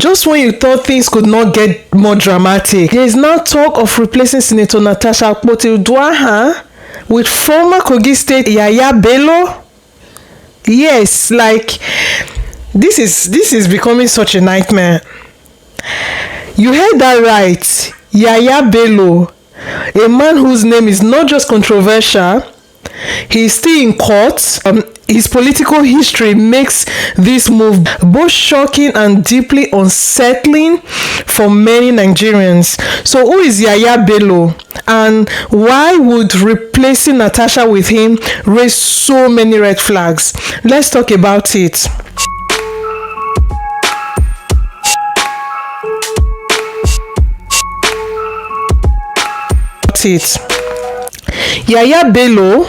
Just when you thought things could not get more dramatic, there is now talk of replacing Senator Natasha Akpoti-Uduaghan with former Kogi State Yahaya Bello. Yes, like this is becoming such a nightmare. You heard that right. Yahaya Bello, a man whose name is not just controversial, he is still in court. His political history makes this move both shocking and deeply unsettling for many Nigerians. So who is Yahaya Bello, and why would replacing Natasha with him raise so many red flags? Let's talk about it. Yahaya Bello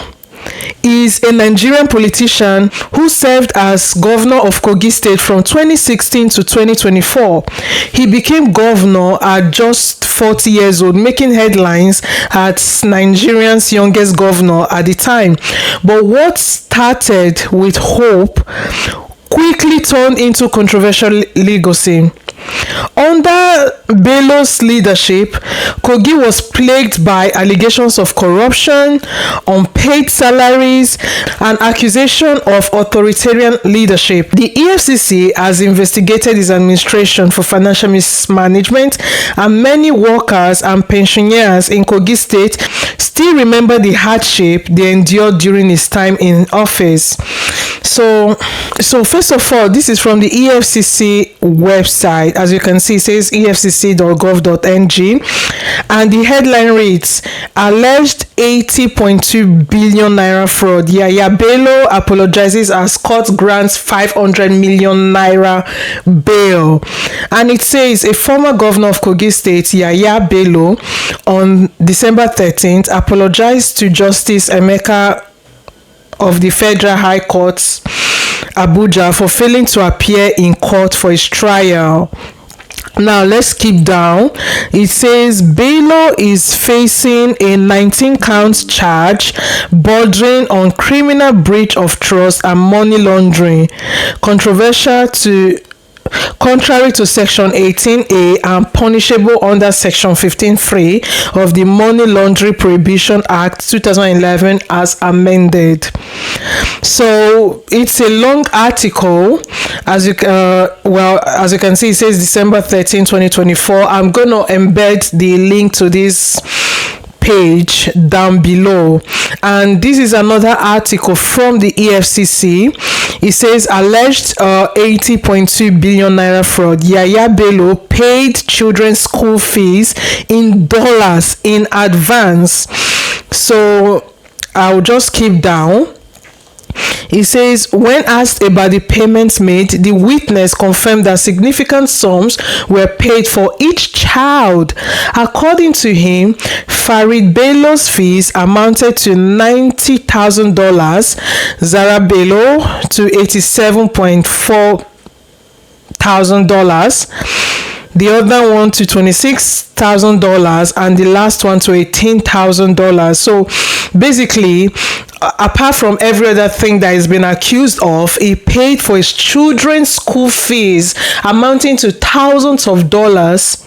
is a Nigerian politician who served as governor of Kogi State from 2016 to 2024. He became governor at just 40 years old, making headlines as Nigerian's youngest governor at the time. But what started with hope quickly turned into controversial legacy. Under Bello's leadership, Kogi was plagued by allegations of corruption, unpaid salaries, and accusation of authoritarian leadership. The EFCC has investigated his administration for financial mismanagement, and many workers and pensioners in Kogi State still remember the hardship they endured during his time in office. So first of all, this is from the EFCC website. As you can see, it says efcc.gov.ng, and the headline reads, alleged 80.2 billion naira fraud. Yahaya Bello apologizes as court grants 500 million naira bail. And it says a former governor of Kogi State, Yahaya Bello, on December 13th apologized to Justice Emeka of the Federal High Court, Abuja, for failing to appear in court for his trial. Now let's keep down. It says Bello is facing a 19-count charge bordering on criminal breach of trust and money laundering, contrary to Section 18A and punishable under Section 15(3) of the Money Laundering Prohibition Act 2011 as amended. So it's a long article. As you can see, it says December 13, 2024. I'm going to embed the link to this page down below, and this is another article from the EFCC. It says alleged 80.2 billion naira fraud. Yahaya Bello paid children's school fees in dollars in advance. So I'll just keep down. It says, when asked about the payments made, the witness confirmed that significant sums were paid for each child. According to him, Farid Bello's fees amounted to $90,000, Zara Bello to $87.4 thousand, the other one to $26,000, and the last one to $18,000. So basically, apart from every other thing that he's been accused of, he paid for his children's school fees amounting to thousands of dollars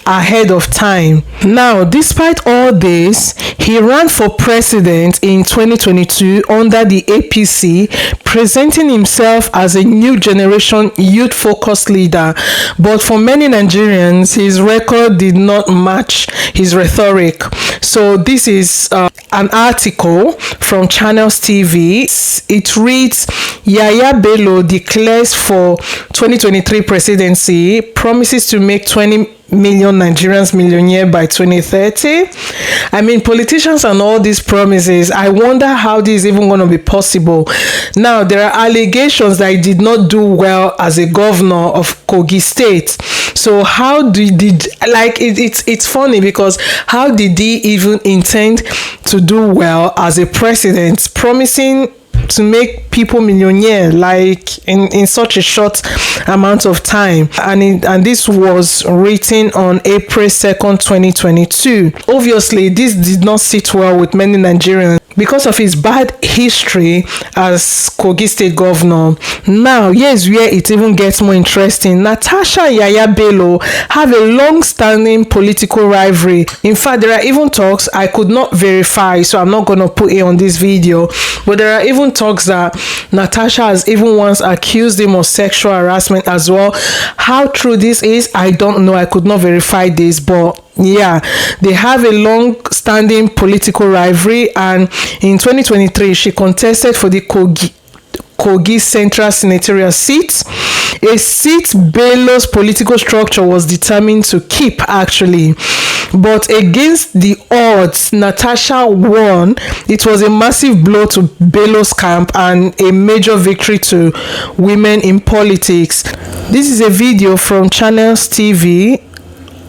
ahead of time. Now, despite all this, he ran for president in 2022 under the APC, presenting himself as a new generation youth-focused leader. But for many Nigerians, his record did not match his rhetoric. So this is an article from Channels TV. It reads, Yahaya Bello declares for 2023 presidency, promises to make 20 million Nigerians millionaire by 2030. I mean, politicians and all these promises, I wonder how this is even going to be possible. Now, there are allegations that he did not do well as a governor of Kogi State. So how it's funny, because how did he even intend to do well as a president, promising to make people millionaire like in such a short amount of time? And this was written on April 2nd, 2022. Obviously, this did not sit well with many Nigerians, because of his bad history as Kogi State governor. Now, here's where it even gets more interesting. Natasha and Yahaya Bello have a long-standing political rivalry. In fact, there are even talks I could not verify, so I'm not going to put it on this video, but there are even talks that Natasha has even once accused him of sexual harassment as well. How true this is, I don't know. I could not verify this, but yeah, they have a long-standing political rivalry, and in 2023 she contested for the Kogi Central senatorial seat, a seat Bello's political structure was determined to keep actually, but against the odds Natasha won. It was a massive blow to Bello's camp and a major victory to women in politics. This is a video from Channels TV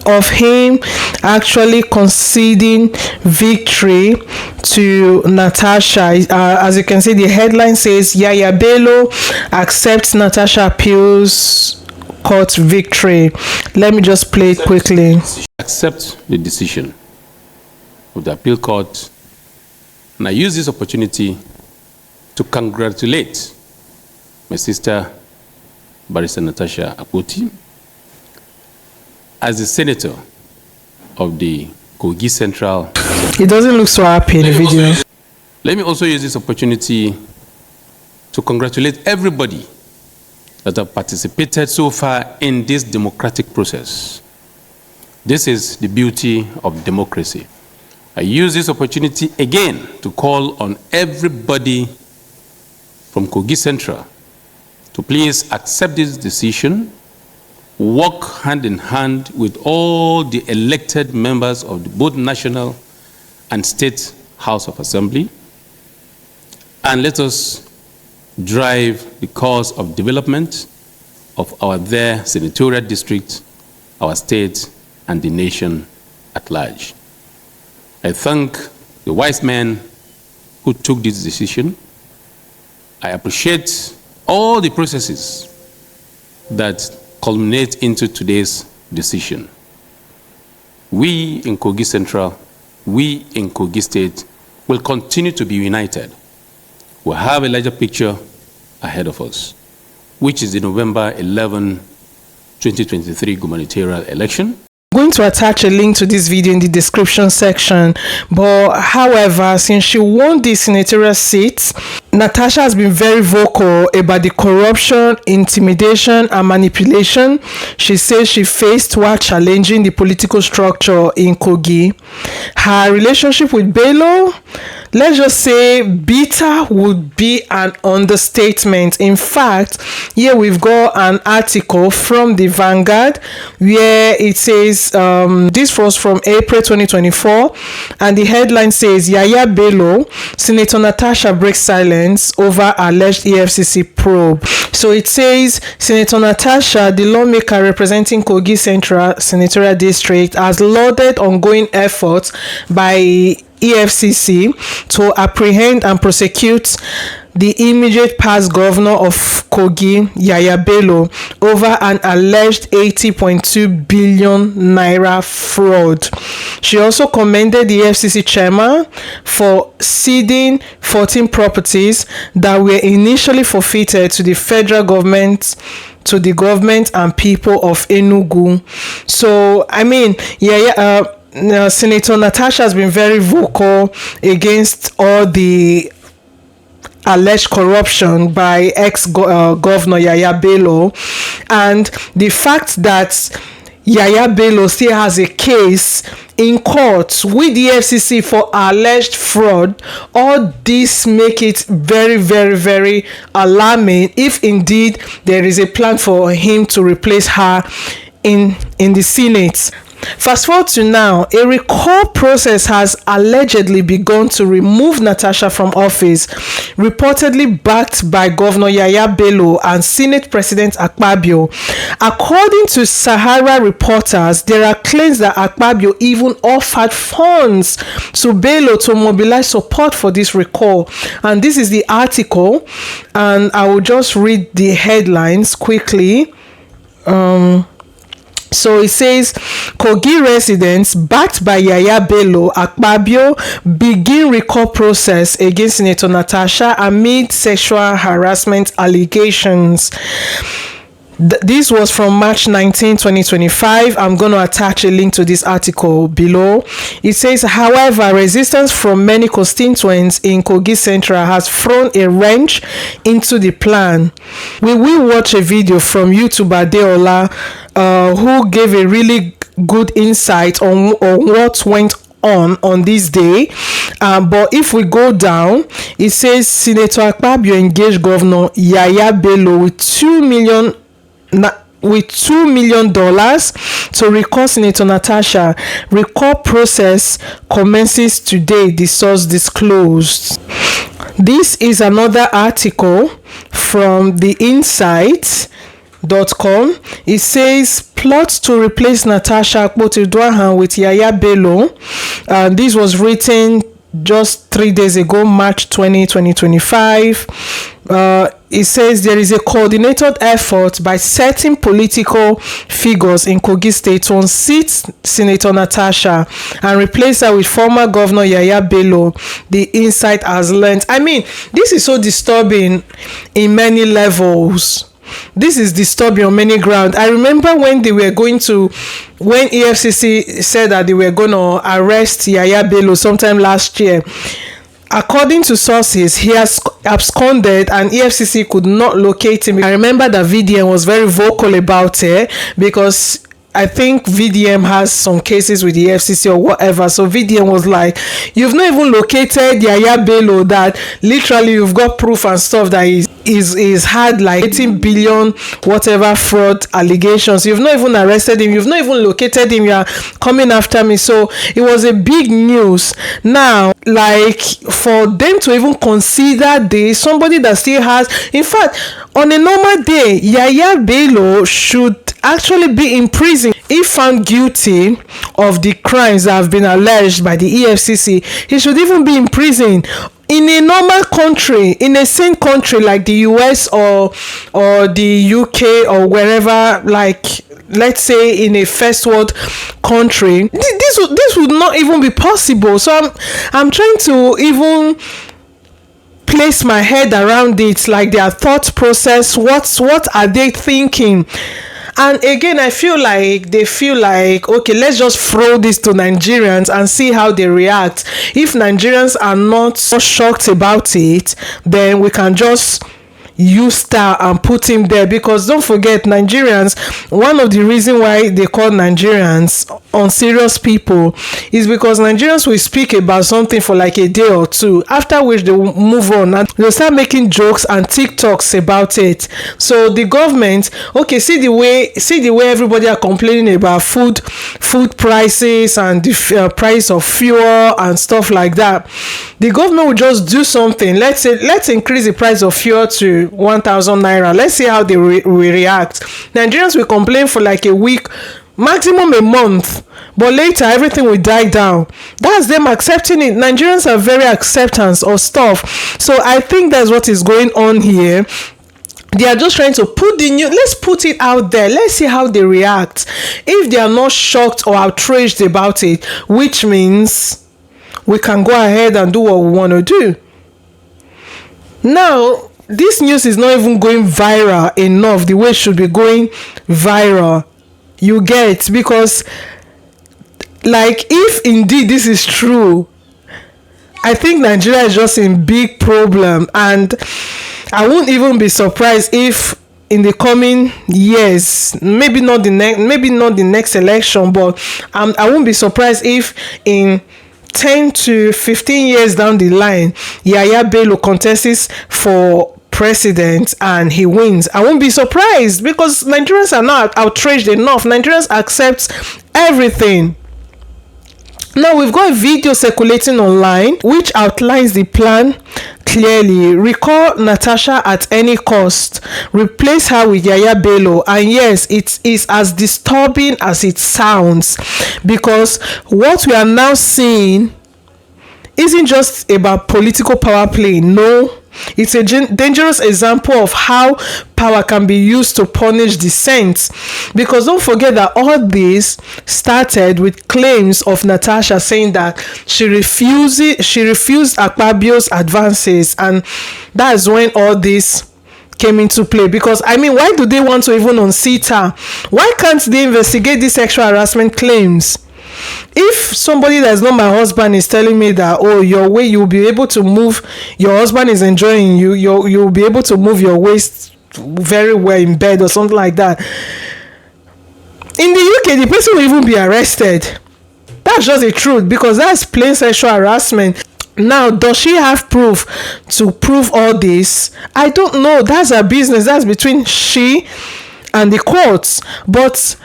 of him actually conceding victory to Natasha. As you can see, the headline says Yahaya Bello accepts Natasha appeals court victory. Let me just play it quickly. Accept the decision of the appeal court, and I use this opportunity to congratulate my sister Barrister Natasha Akpoti as the senator of the Kogi Central. He doesn't look so happy in the video. Let me also use this opportunity to congratulate everybody that have participated so far in this democratic process. This is the beauty of democracy. I use this opportunity again to call on everybody from Kogi Central to please accept this decision, work hand in hand with all the elected members of the both national and state House of Assembly, and let us drive the cause of development of our there senatorial district, our state, and the nation at large. I thank the wise men who took this decision. I appreciate all the processes that culminate into today's decision. We in Kogi Central, we in Kogi State will continue to be united. We'll have a larger picture ahead of us, which is the November 11, 2023 gubernatorial election. I'm going to attach a link to this video in the description section, but however, since she won the senatorial seat, Natasha has been very vocal about the corruption, intimidation, and manipulation she says she faced while challenging the political structure in Kogi. Her relationship with Bello, let's just say bitter would be an understatement. In fact, here we've got an article from the Vanguard where it says, this was from April 2024, and the headline says Yahaya Bello, Senator Natasha breaks silence over alleged EFCC probe. So it says Senator Natasha, the lawmaker representing Kogi Central Senatorial District, has lauded ongoing efforts by EFCC to apprehend and prosecute the immediate past governor of Kogi, Yahaya Bello, over an alleged 80.2 billion naira fraud. She also commended the EFCC chairman for ceding 14 properties that were initially forfeited to the federal government, to the government and people of Enugu. So, I mean, Senator Natasha has been very vocal against all the alleged corruption by ex-governor Yahaya Bello, and the fact that Yahaya Bello still has a case in court with the FCC for alleged fraud. All this make it very, very, very alarming if indeed there is a plan for him to replace her in the Senate. Fast forward to now, a recall process has allegedly begun to remove Natasha from office, reportedly backed by Governor Yahaya Bello and Senate President Akpabio. According to Sahara reporters, there are claims that Akpabio even offered funds to Bello to mobilize support for this recall. And this is the article, and I will just read the headlines quickly. So it says, Kogi residents backed by Yahaya Bello Akpabio begin recall process against Senator Natasha amid sexual harassment allegations. This was from March 19, 2025. I'm going to attach a link to this article below. It says, however, resistance from many constituents in Kogi Central has thrown a wrench into the plan. We will watch a video from YouTuber Deola, who gave a really good insight on what went on this day. But if we go down, it says Senator Akpabio engaged Governor Yahaya Bello with $2 million to recall Senator Natasha. Recall process commences today, the source disclosed. This is another article from the Insight.com. It says plot to replace Natasha Akpoti-Uduaghan with Yahaya Bello. This was written just 3 days ago, March 20, 2025. It says there is a coordinated effort by certain political figures in Kogi State to unseat Senator Natasha and replace her with former Governor Yahaya Bello. The Insight has learned. I mean, this is so disturbing in many levels. This is disturbing on many grounds. I remember when EFCC said that they were going to arrest Yahaya Bello sometime last year. According to sources, he has absconded and EFCC could not locate him. I remember that VDM was very vocal about it because I think VDM has some cases with the FCC or whatever. So VDM was like, you've not even located Yahaya Bello, that literally you've got proof and stuff that he's had like 18 billion whatever fraud allegations. You've not even arrested him. You've not even located him. You are coming after me. So it was a big news. Now, like, for them to even consider this, somebody that still has, in fact, on a normal day, Yahaya Bello should actually be in prison if found guilty of the crimes that have been alleged by the EFCC. He should even be in prison. In a normal country, in a sane country like the US or the UK or wherever, like let's say in a first world country, this would not even be possible. So I'm trying to even place my head around it, like their thought process. What are they thinking? And again, I feel like they feel like, okay, let's just throw this to Nigerians and see how they react. If Nigerians are not so shocked about it, then we can just use star and put him there. Because don't forget, Nigerians, one of the reasons why they call Nigerians unserious people is because Nigerians will speak about something for like a day or two, after which they will move on and they'll start making jokes and TikToks about it. So the government, okay, see the way everybody are complaining about food prices and the price of fuel and stuff like that. The government will just do something. Let's increase the price of fuel to 1,000 naira. Let's see how they will react. Nigerians will complain for like a week, maximum a month, but later everything will die down. That's them accepting it. Nigerians are very acceptance of stuff. So I think that's what is going on here. They are just trying to put the new, let's put it out there, let's see how they react. If they are not shocked or outraged about it, which means we can go ahead and do what we want to do. Now, this news is not even going viral enough the way it should be going viral. You get, because like, if indeed this is true, I think Nigeria is just in big problem, and I won't even be surprised if in the coming years, maybe not the next election, but I won't be surprised if in 10 to 15 years down the line, Yahaya Bello contests for president and he wins. I won't be surprised, because Nigerians are not outraged enough. Nigerians accept everything. Now, we've got a video circulating online which outlines the plan clearly. Recall Natasha at any cost. Replace her with Yahaya Bello. And yes, it is as disturbing as it sounds, because what we are now seeing isn't just about political power play. No, It's a dangerous example of how power can be used to punish dissent. Because don't forget that all this started with claims of Natasha saying that she refused Akpabio's advances, and that's when all this came into play. Because I mean, why do they want to even unseat her? Why can't they investigate these sexual harassment claims? If somebody that's not my husband is telling me that, oh, your way, you'll be able to move, your husband is enjoying you, you'll be able to move your waist very well in bed or something like that, in the UK the person will even be arrested. That's just the truth, because that's plain sexual harassment. Now, does she have proof to prove all this? I don't know. That's her business. That's between she and the courts. But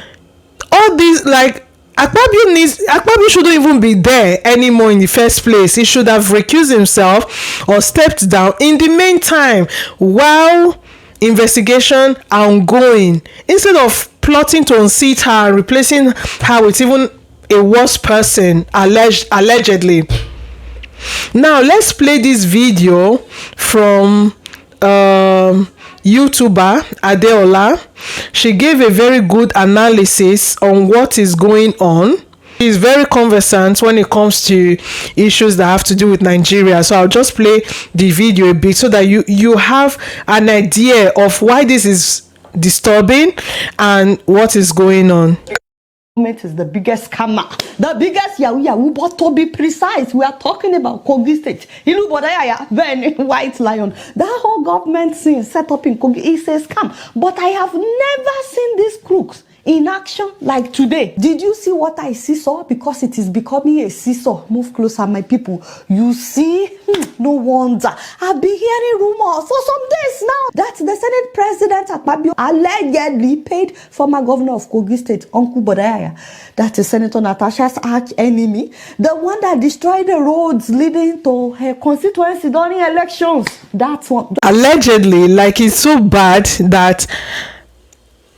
all these, like, Akpabio shouldn't even be there anymore in the first place. He should have recused himself or stepped down in the meantime while investigation ongoing, instead of plotting to unseat her and replacing her with even a worse person, allegedly. Now let's play this video from YouTuber Adeola. She gave a very good analysis on what is going on. She's very conversant when it comes to issues that have to do with Nigeria. So I'll just play the video a bit so that you have an idea of why this is disturbing and what is going on. Is the biggest scammer, the biggest Yahoo, but to be precise, we are talking about Kogi State. You know, Yaya, then White Lion. That whole government scene set up in Kogi is a scam. But I have never seen these crooks in action like today. Did you see what I saw? Because it is becoming a seesaw. Move closer, my people. You see? No wonder. I've been hearing rumors for some days now that the Senate President Akpabio allegedly paid former Governor of Kogi State, Uncle Bodaya, that is Senator Natasha's arch enemy, the one that destroyed the roads leading to her constituency during elections. That's what. Allegedly, like, it's so bad that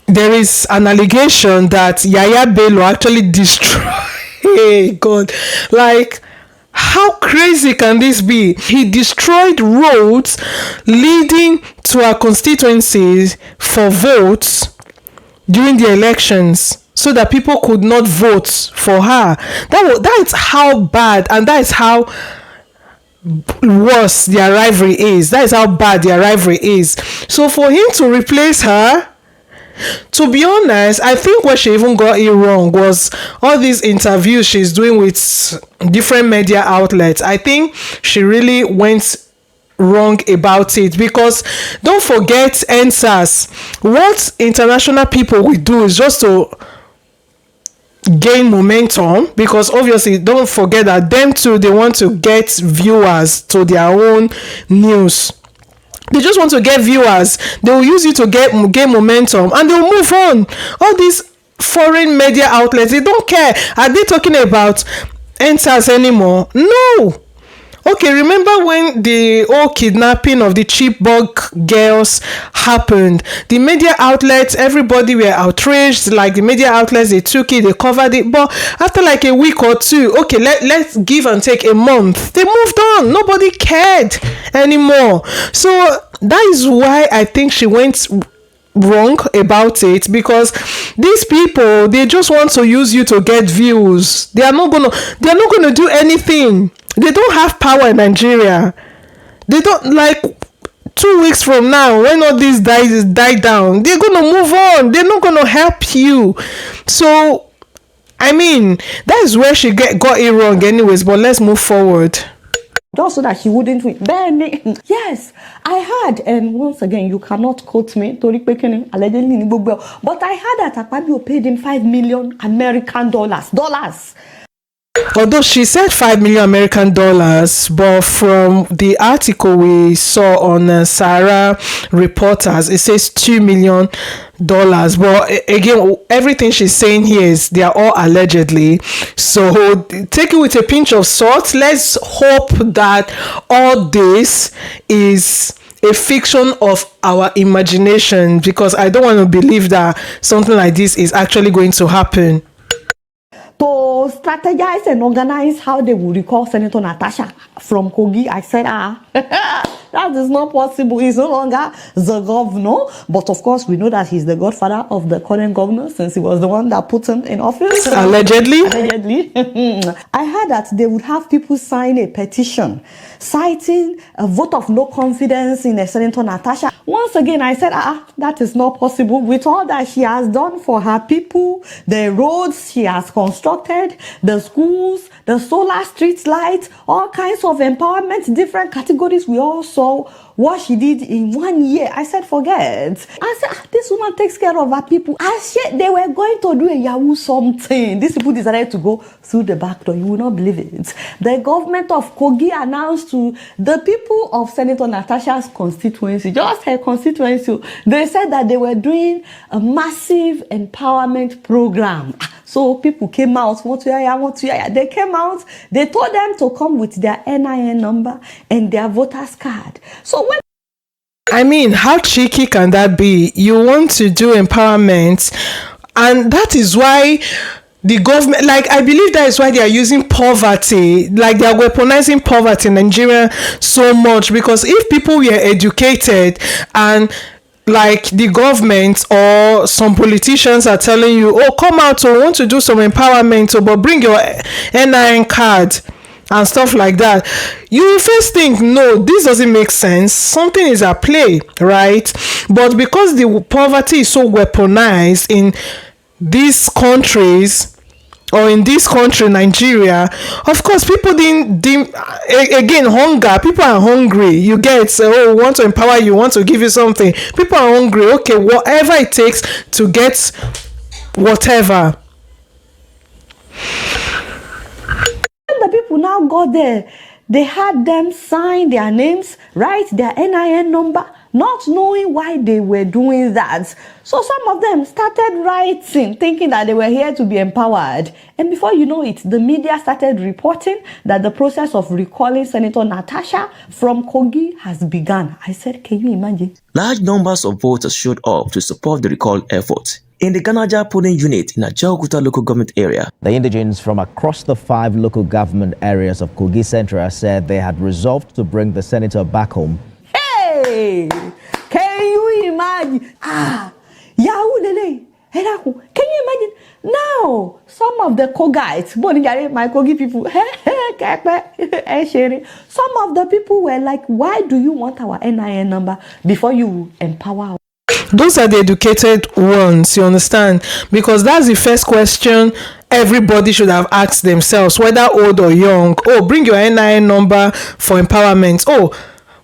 there is an allegation that Yahaya Bello actually destroyed. Hey God, like, how crazy can this be? He destroyed roads leading to our constituencies for votes during the elections so that people could not vote for her. That's how bad, and that is how worse their rivalry is. That is how bad their rivalry is. So for him to replace her, to be honest, I think where she even got it wrong was all these interviews she's doing with different media outlets. I think she really went wrong about it, because don't forget NSAS. What international people will do is just to gain momentum, because obviously don't forget that them too, they want to get viewers to their own news. They just want to get viewers. They will use you to gain momentum, and they'll move on. All these foreign media outlets, they don't care. Are they talking about NSAS anymore? No. Okay, remember when the whole kidnapping of the Chibok girls happened? The media outlets, everybody were outraged. Like, the media outlets, they took it, they covered it. But after like a week or two, okay, let's give and take a month, they moved on. Nobody cared anymore. So that is why I think she went wrong about it, because these people, they just want to use you to get views. They're not gonna do anything. They don't have power in Nigeria. They don't, like, 2 weeks from now, when all this die down, they're gonna move on. They're not gonna help you. So I mean, that is where she got it wrong anyways, but let's move forward. Just so that she wouldn't win. Yes, I heard, and once again, you cannot quote me, allegedly, but I heard that Akpabio paid him $5 million American dollars. Although she said $5 million American dollars, but from the article we saw on Sarah Reporters, it says $2 million. But again, everything she's saying here is they are all allegedly. So take it with a pinch of salt. Let's hope that all this is a fiction of our imagination, because I don't want to believe that something like this is actually going to happen. To will strategize and organize how they will recall Senator Natasha from Kogi. I said, that is not possible. He's no longer the governor. But of course, we know that he's the godfather of the current governor since he was the one that put him in office. Allegedly. I heard that they would have people sign a petition citing a vote of no confidence in Senator Natasha. Once again, I said, that is not possible. With all that she has done for her people, the roads she has constructed, the schools, the solar street lights, all kinds of empowerment, different categories. We all saw what she did in 1 year. I said, forget. I said, this woman takes care of her people. I said they were going to do a Yahoo something. These people decided to go through the back door. You will not believe it. The government of Kogi announced to the people of Senator Natasha's constituency, just her constituency, they said that they were doing a massive empowerment program. So people came out, Yaya. They came out, they told them to come with their NIN number and their voter's card. So when I mean, how cheeky can that be? You want to do empowerment, and that is why the government, like, I believe that is why they are using poverty, like they are weaponizing poverty in Nigeria so much, because if people were educated and like the government or some politicians are telling you, oh, come out, we want to do some empowerment, but bring your NIN card and stuff like that, you first think, no, this doesn't make sense, something is at play, right? But because the poverty is so weaponized in these countries, or in this country, Nigeria, of course, people didn't again, hunger. People are hungry. You get, oh, we want to empower you, want to give you something. People are hungry. Okay, whatever it takes to get whatever. the people now got there, they had them sign their names, write their NIN number, not knowing why they were doing that. So some of them started writing, thinking that they were here to be empowered. And before you know it, the media started reporting that the process of recalling Senator Natasha from Kogi has begun. I said, can you imagine? Large numbers of voters showed up to support the recall effort. In the Ganaja polling unit in Ajaokuta local government area, the indigents from across the 5 local government areas of Kogi Central said they had resolved to bring the senator back home. Hey! Can you imagine? Yahoo Lele! Can you imagine? Now, some of the Kogites, my Kogi people, some of the people were like, why do you want our NIN number before you empower us? Those are the educated ones, you understand? Because that's the first question everybody should have asked themselves, whether old or young. Oh, bring your NIN number for empowerment. Oh,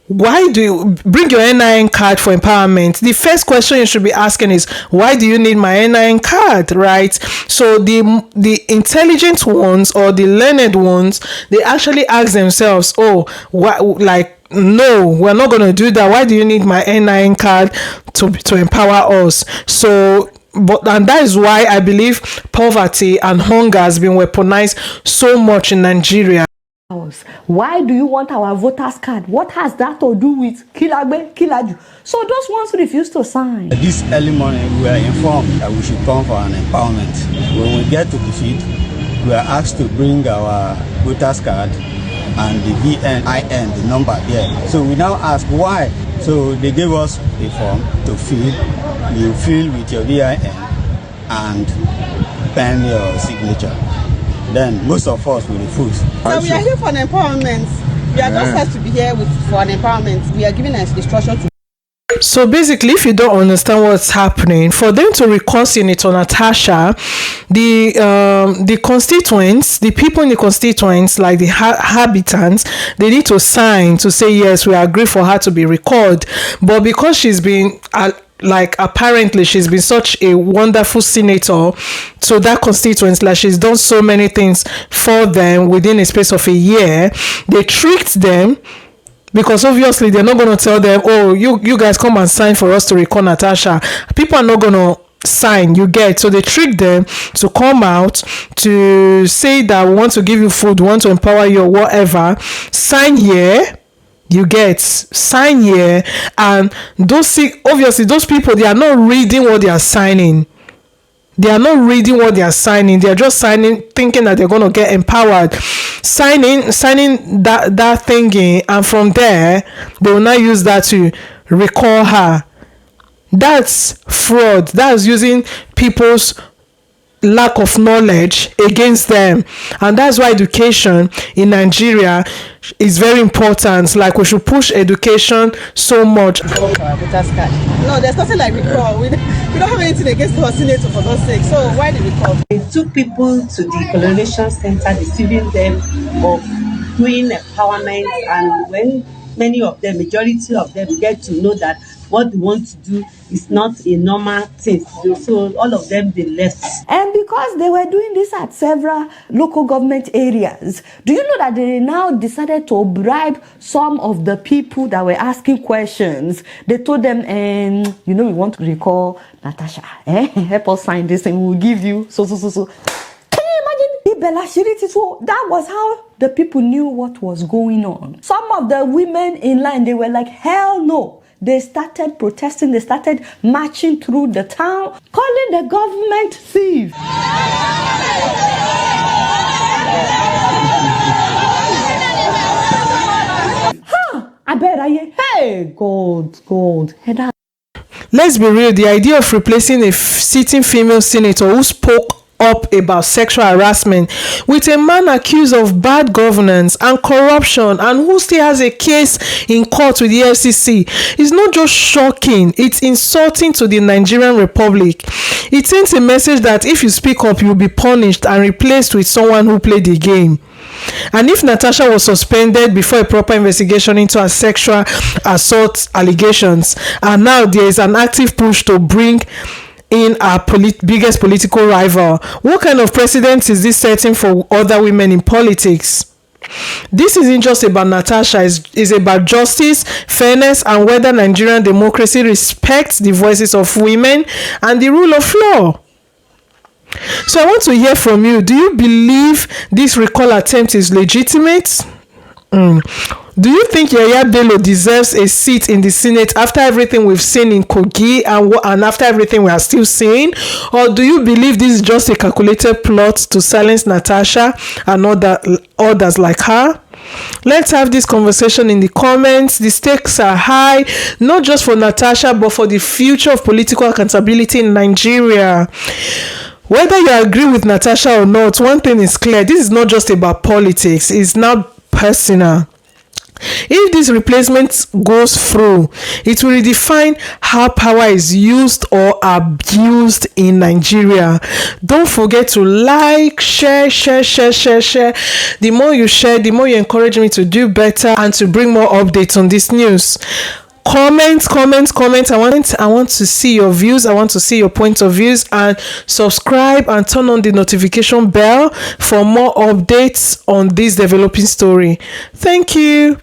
why do you bring your NIN card for empowerment? The first question you should be asking is, why do you need my NIN card, right? So the intelligent ones or the learned ones, they actually ask themselves, oh, what, like, no, we're not going to do that. Why do you need my NIN card to empower us? So, and that is why I believe poverty and hunger has been weaponized so much in Nigeria. Why do you want our voters card? What has that to do with Kilagbe, Kilaju? So those ones who refuse to sign. This early morning, we are informed that we should come for an empowerment. When we get to the field, we are asked to bring our voters card and the VNIN, the number there. So we now ask why. So they gave us a form to fill. You fill with your VIN and pen your signature. Then most of us will refuse. So we are here for an empowerment. We are just have to be here for an empowerment. We are giving an instruction to. So basically, if you don't understand what's happening, for them to recall Senator Natasha, the constituents, the people in the constituents, like the habitants, they need to sign to say, yes, we agree for her to be recalled. But because she's been like, apparently she's been such a wonderful senator to that constituents, like she's done so many things for them within a space of a year, they tricked them. Because obviously they're not going to tell them, oh, you guys come and sign for us to recall Natasha. People are not going to sign, you get. So they trick them to come out to say that we want to give you food, we want to empower you or whatever. Sign here. You get, sign here. And obviously those people, they are not reading what they are signing. They are not reading what they are signing. They are just signing, thinking that they're going to get empowered. Signing that thingy, and from there, they will now use that to recall her. That's fraud. That's using people's lack of knowledge against them, and that's why education in Nigeria is very important. Like, we should push education so much. No, there's nothing like recall. We don't have anything against our senator, for God's sake. So why the recall? They took people to the colonization center, deceiving them of doing empowerment, and when many of them, majority of them, get to know that what they want to do is not a normal thing. So all of them, they left. And because they were doing this at several local government areas, do you know that they now decided to bribe some of the people that were asking questions? They told them, we want to recall Natasha. Help us sign this and we'll give you so. Can you imagine? So that was how the people knew what was going on. Some of the women in line, they were like, hell no. They started protesting. They started marching through the town, calling the government thief. I bet hey, gold. Let's be real. The idea of replacing a sitting female senator who spoke up about sexual harassment with a man accused of bad governance and corruption and who still has a case in court with the FCC is not just shocking, it's insulting to the Nigerian Republic. It sends a message that if you speak up, you'll be punished and replaced with someone who played the game. And if Natasha was suspended before a proper investigation into her sexual assault allegations, and now there is an active push to bring in our biggest political rival, what kind of precedent is this setting for other women in politics? This isn't just about Natasha, it's about justice, fairness, and whether Nigerian democracy respects the voices of women and the rule of law. So I want to hear from you. Do you believe this recall attempt is legitimate? Do you think Yahaya Bello deserves a seat in the Senate after everything we've seen in Kogi and after everything we are still seeing? Or do you believe this is just a calculated plot to silence Natasha and others like her? Let's have this conversation in the comments. The stakes are high, not just for Natasha, but for the future of political accountability in Nigeria. Whether you agree with Natasha or not, one thing is clear. This is not just about politics. It's now personal. If this replacement goes through, it will redefine how power is used or abused in Nigeria. Don't forget to like, share. The more you share, the more you encourage me to do better and to bring more updates on this news. Comment. I want to see your views. I want to see your point of views, and subscribe and turn on the notification bell for more updates on this developing story. Thank you.